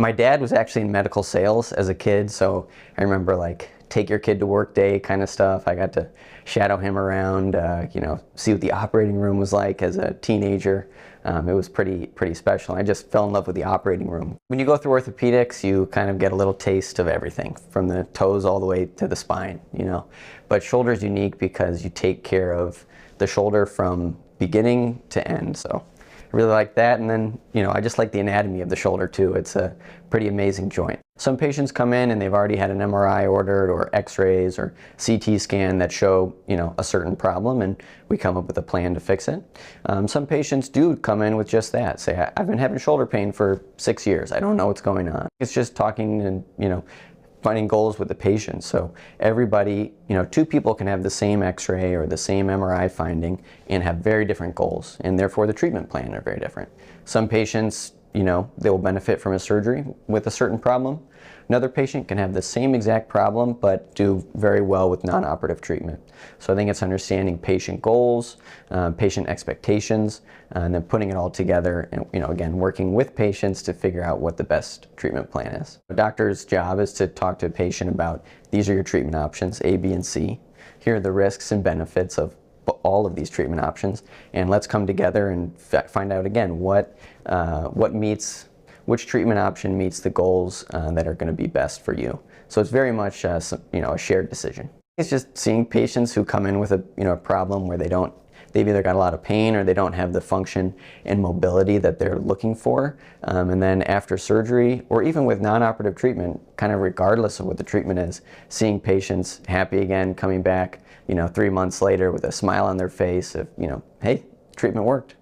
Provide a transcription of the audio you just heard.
My dad was actually in medical sales as a kid, so I remember like take your kid to work day kind of stuff. I got to shadow him around, see what the operating room was like as a teenager. It was pretty special. I just fell in love with the operating room. When you go through orthopedics, you kind of get a little taste of everything, from the toes all the way to the spine, But shoulder is unique because you take care of the shoulder from beginning to end. So I really like that, and then I just like the anatomy of the shoulder too. It's a pretty amazing joint. Some patients come in and they've already had an MRI ordered, or x-rays or CT scan that show a certain problem, and we come up with a plan to fix it. Some patients do come in with just that, say, I've been having shoulder pain for 6 years, I don't know what's going on. It's just talking and finding goals with the patient. So everybody, two people can have the same x-ray or the same MRI finding and have very different goals, and therefore the treatment plan are very different. Some patients, they will benefit from a surgery with a certain problem. Another patient can have the same exact problem but do very well with non-operative treatment. So I think it's understanding patient goals, patient expectations, and then putting it all together and again, working with patients to figure out what the best treatment plan is. A doctor's job is to talk to a patient about, these are your treatment options, A, B, and C. Here are the risks and benefits of all of these treatment options, and let's come together and find out again which treatment option meets the goals that are going to be best for you. So it's very much a shared decision. It's just seeing patients who come in with a problem where they've either got a lot of pain or they don't have the function and mobility that they're looking for, and then after surgery or even with non-operative treatment, kind of regardless of what the treatment is, seeing patients happy again, coming back 3 months later with a smile on their face of hey, treatment worked.